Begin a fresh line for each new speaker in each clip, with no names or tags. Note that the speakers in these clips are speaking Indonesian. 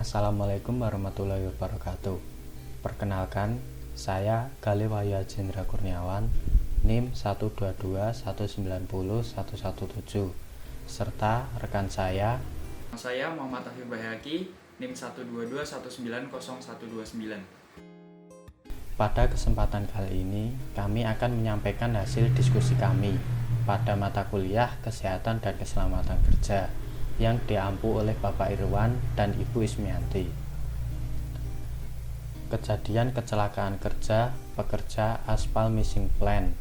Assalamualaikum warahmatullahi wabarakatuh. Perkenalkan, saya Galih Wahyu Ajendra Kurniawan, NIM 122190117, serta rekan saya
Muhammad Afif Bayhaqi, NIM 122190129.
Pada kesempatan kali ini, kami akan menyampaikan hasil diskusi kami pada mata kuliah Kesehatan dan Keselamatan Kerja yang diampu oleh Bapak Irwan dan Ibu Ismianti. Kejadian kecelakaan kerja pekerja Aspal Missing Plan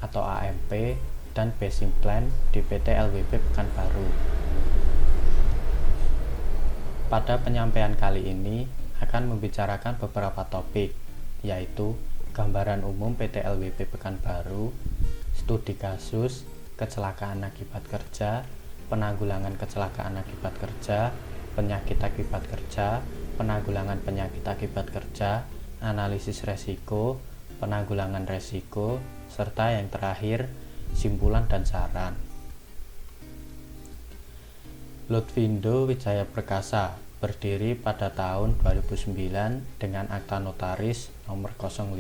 atau AMP dan Basing Plan di PT LWP Pekanbaru. Pada penyampaian kali ini akan membicarakan beberapa topik, yaitu gambaran umum PT LWP Pekanbaru, studi kasus, kecelakaan akibat kerja, penanggulangan kecelakaan akibat kerja, penyakit akibat kerja, penanggulangan penyakit akibat kerja, analisis resiko, penanggulangan resiko, serta yang terakhir, simpulan dan saran. Lutfindo Wijaya Perkasa berdiri pada tahun 2009 dengan akta notaris nomor 05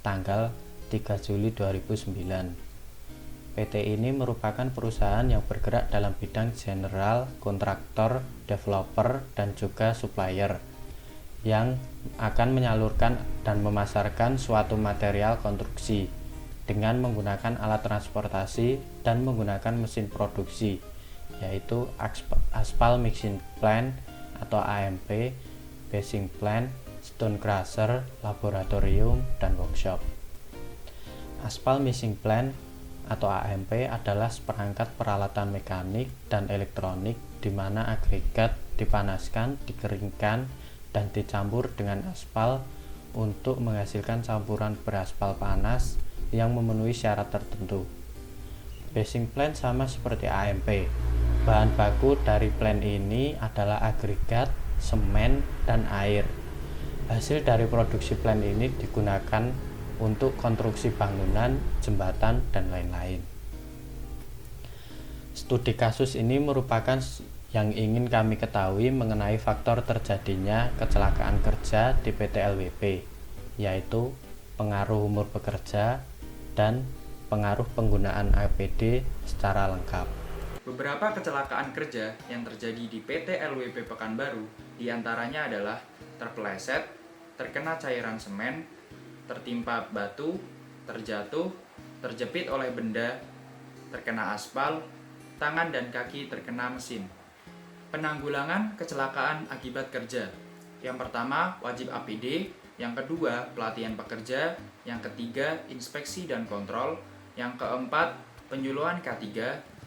tanggal 3 Juli 2009. PT ini merupakan perusahaan yang bergerak dalam bidang general, kontraktor, developer, dan juga supplier yang akan menyalurkan dan memasarkan suatu material konstruksi dengan menggunakan alat transportasi dan menggunakan mesin produksi, yaitu Aspal Mixing Plant atau AMP, Basing Plant, Stone Crusher, Laboratorium, dan Workshop. Aspal Mixing Plant atau AMP adalah seperangkat peralatan mekanik dan elektronik di mana agregat dipanaskan, dikeringkan, dan dicampur dengan aspal untuk menghasilkan campuran beraspal panas yang memenuhi syarat tertentu. Basing plant sama seperti AMP. Bahan baku dari plant ini adalah agregat, semen, dan air. Hasil dari produksi plant ini digunakan untuk konstruksi bangunan, jembatan, dan lain-lain. Studi kasus ini merupakan yang ingin kami ketahui mengenai faktor terjadinya kecelakaan kerja di PT LWP, yaitu pengaruh umur pekerja dan pengaruh penggunaan APD secara lengkap.
Beberapa kecelakaan kerja yang terjadi di PT LWP Pekanbaru diantaranya adalah terpeleset, terkena cairan semen, tertimpa batu, terjatuh, terjepit oleh benda, terkena aspal, tangan dan kaki terkena mesin. Penanggulangan kecelakaan akibat kerja. Yang pertama, wajib APD, yang kedua, pelatihan pekerja, yang ketiga, inspeksi dan kontrol, yang keempat, penyuluhan K3,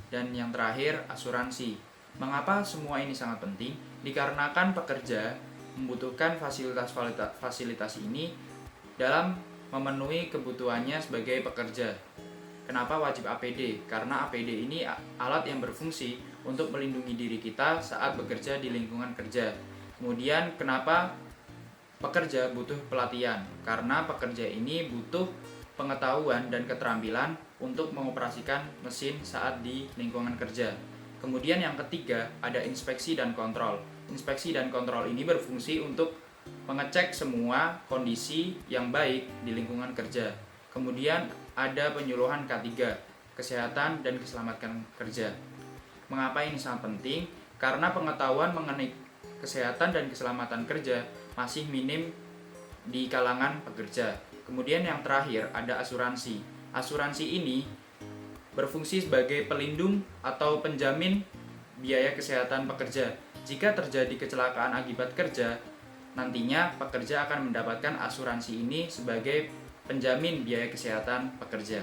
dan yang terakhir, asuransi. Mengapa semua ini sangat penting? Dikarenakan pekerja membutuhkan fasilitas ini dalam memenuhi kebutuhannya sebagai pekerja. Kenapa wajib APD? Karena APD ini alat yang berfungsi untuk melindungi diri kita saat bekerja di lingkungan kerja. Kemudian kenapa pekerja butuh pelatihan? Karena pekerja ini butuh pengetahuan dan keterampilan untuk mengoperasikan mesin saat di lingkungan kerja. Kemudian yang ketiga ada inspeksi dan kontrol. Inspeksi dan kontrol ini berfungsi untuk mengecek semua kondisi yang baik di lingkungan kerja. Kemudian ada penyuluhan K3, kesehatan dan keselamatan kerja. Mengapa ini sangat penting? Karena pengetahuan mengenai kesehatan dan keselamatan kerja masih minim di kalangan pekerja. Kemudian yang terakhir ada asuransi. Asuransi ini berfungsi sebagai pelindung atau penjamin biaya kesehatan pekerja. Jika terjadi kecelakaan akibat kerja, nantinya pekerja akan mendapatkan asuransi ini sebagai penjamin biaya kesehatan pekerja.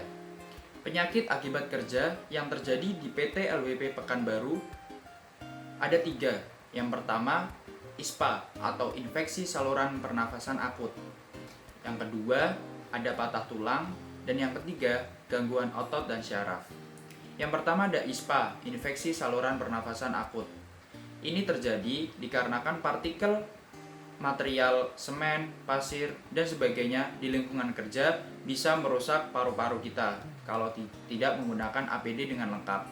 Penyakit akibat kerja yang terjadi di PT LWP Pekanbaru ada 3. Yang pertama, ISPA atau infeksi saluran pernafasan akut. Yang kedua, ada patah tulang, dan yang ketiga, gangguan otot dan syaraf. Yang pertama ada ISPA, infeksi saluran pernafasan akut. Ini terjadi dikarenakan partikel material semen, pasir, dan sebagainya di lingkungan kerja bisa merusak paru-paru kita kalau tidak menggunakan APD dengan lengkap.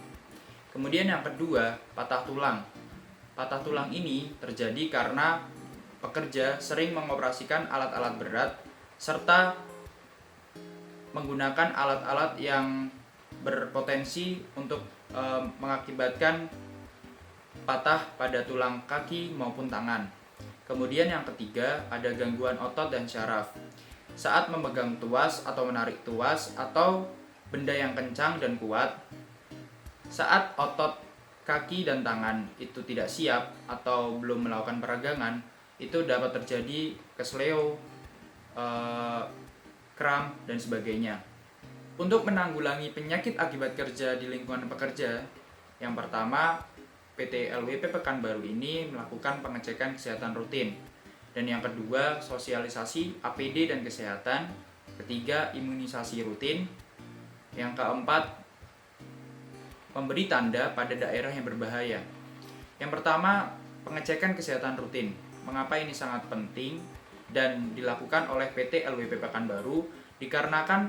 Kemudian yang kedua, patah tulang. Patah tulang ini terjadi karena pekerja sering mengoperasikan alat-alat berat serta menggunakan alat-alat yang berpotensi untuk mengakibatkan patah pada tulang kaki maupun tangan. Kemudian yang ketiga, ada gangguan otot dan syaraf. Saat memegang tuas atau menarik tuas atau benda yang kencang dan kuat, saat otot kaki dan tangan itu tidak siap atau belum melakukan peragangan, itu dapat terjadi kesleo, kram, dan sebagainya. Untuk menanggulangi penyakit akibat kerja di lingkungan pekerja, yang pertama, PT LWP Pekanbaru ini melakukan pengecekan kesehatan rutin. Dan yang kedua, sosialisasi APD dan kesehatan. Ketiga, imunisasi rutin. Yang keempat, memberi tanda pada daerah yang berbahaya. Yang pertama, pengecekan kesehatan rutin. Mengapa ini sangat penting dan dilakukan oleh PT LWP Pekanbaru? Dikarenakan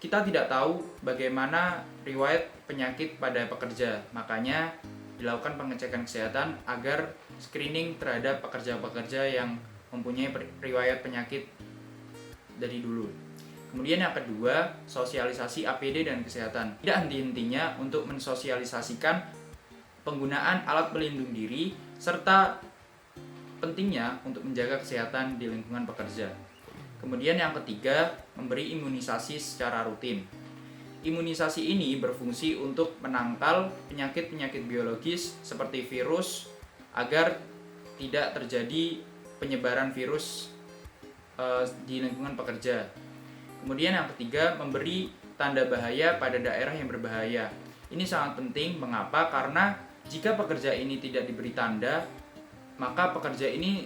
kita tidak tahu bagaimana riwayat penyakit pada pekerja. Makanya dilakukan pengecekan kesehatan agar screening terhadap pekerja-pekerja yang mempunyai riwayat penyakit dari dulu. Kemudian yang kedua, sosialisasi APD dan kesehatan. Tidak henti-hentinya untuk mensosialisasikan penggunaan alat pelindung diri serta pentingnya untuk menjaga kesehatan di lingkungan pekerja. Kemudian yang ketiga, memberi imunisasi secara rutin. Imunisasi ini berfungsi untuk menangkal penyakit-penyakit biologis seperti virus agar tidak terjadi penyebaran virus di lingkungan pekerja. Kemudian yang ketiga, memberi tanda bahaya pada daerah yang berbahaya. Ini sangat penting, mengapa? Karena jika pekerja ini tidak diberi tanda, maka pekerja ini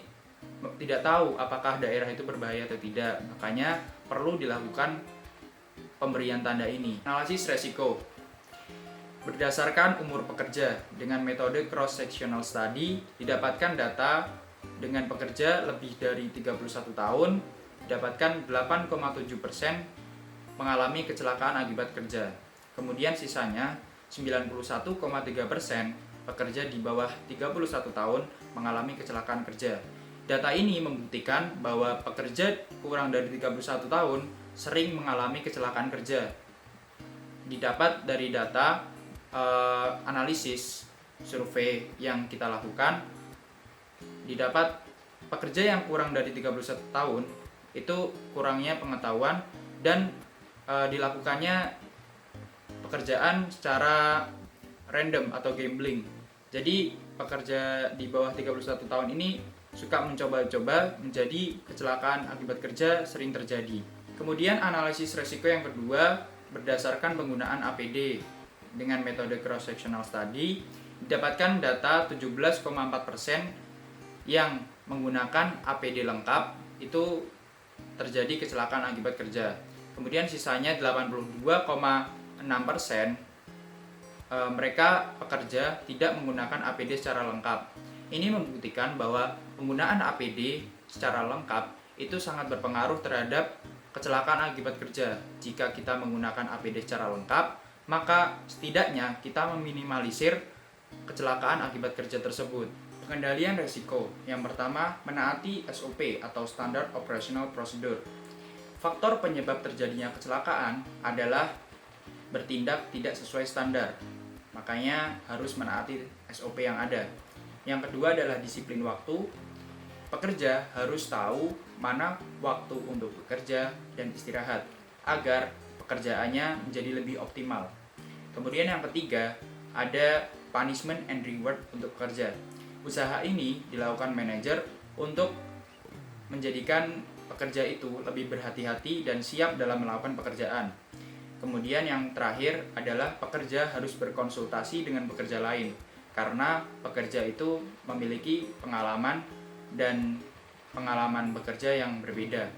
tidak tahu apakah daerah itu berbahaya atau tidak. Makanya perlu dilakukan pemberian tanda ini. Analisis resiko. Berdasarkan umur pekerja, dengan metode cross-sectional study, didapatkan data dengan pekerja lebih dari 31 tahun, didapatkan 8,7% mengalami kecelakaan akibat kerja. Kemudian sisanya 91,3% pekerja di bawah 31 tahun mengalami kecelakaan kerja. Data ini membuktikan bahwa pekerja kurang dari 31 tahun sering mengalami kecelakaan kerja. Didapat dari data analisis survei yang kita lakukan, didapat pekerja yang kurang dari 31 tahun itu kurangnya pengetahuan dan dilakukannya pekerjaan secara random atau gambling. Jadi pekerja di bawah 31 tahun ini suka mencoba-coba, menjadi kecelakaan akibat kerja sering terjadi. Kemudian analisis resiko yang kedua berdasarkan penggunaan APD dengan metode cross-sectional study, didapatkan data 17,4% yang menggunakan APD lengkap itu terjadi kecelakaan akibat kerja. Kemudian sisanya 82,6% mereka pekerja tidak menggunakan APD secara lengkap. Ini membuktikan bahwa penggunaan APD secara lengkap itu sangat berpengaruh terhadap kecelakaan akibat kerja. Jika kita menggunakan APD secara lengkap, maka setidaknya kita meminimalisir kecelakaan akibat kerja tersebut. Pengendalian resiko. Yang pertama, menaati SOP atau Standard Operational Procedure. Faktor penyebab terjadinya kecelakaan adalah bertindak tidak sesuai standar. Makanya harus menaati SOP yang ada. Yang kedua adalah disiplin waktu. Pekerja harus tahu mana waktu untuk bekerja dan istirahat agar pekerjaannya menjadi lebih optimal. Kemudian yang ketiga, ada punishment and reward untuk pekerja. Usaha ini dilakukan manajer untuk menjadikan pekerja itu lebih berhati-hati dan siap dalam melakukan pekerjaan. Kemudian yang terakhir adalah pekerja harus berkonsultasi dengan pekerja lain karena pekerja itu memiliki pengalaman dan pengalaman bekerja yang berbeda.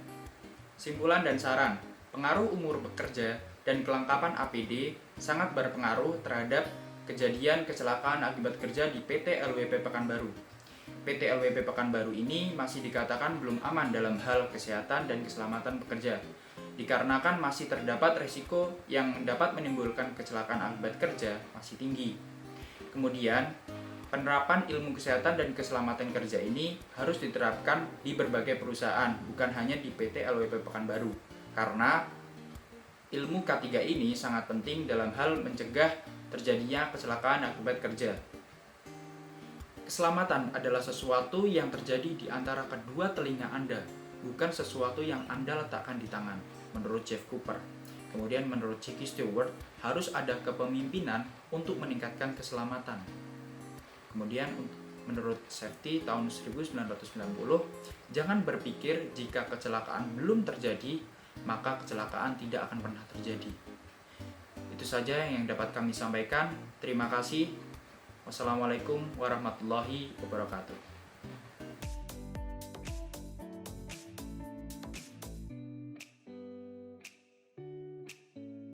Simpulan dan saran. Pengaruh umur bekerja dan kelengkapan APD sangat berpengaruh terhadap kejadian kecelakaan akibat kerja di PT LWP Pekanbaru. PT LWP Pekanbaru ini masih dikatakan belum aman dalam hal kesehatan dan keselamatan pekerja, dikarenakan masih terdapat risiko yang dapat menimbulkan kecelakaan akibat kerja masih tinggi. Kemudian, Penerapan ilmu kesehatan dan keselamatan kerja ini harus diterapkan di berbagai perusahaan, bukan hanya di PT LWP Pekanbaru. Karena ilmu K3 ini sangat penting dalam hal mencegah terjadinya kecelakaan akibat kerja. Keselamatan adalah sesuatu yang terjadi di antara kedua telinga Anda, bukan sesuatu yang Anda letakkan di tangan, menurut Jeff Cooper. Kemudian menurut Jackie Stewart, harus ada kepemimpinan untuk meningkatkan keselamatan. Kemudian menurut Safety tahun 1990, jangan berpikir jika kecelakaan belum terjadi, maka kecelakaan tidak akan pernah terjadi. Itu saja yang dapat kami sampaikan. Terima kasih. Wassalamualaikum warahmatullahi wabarakatuh.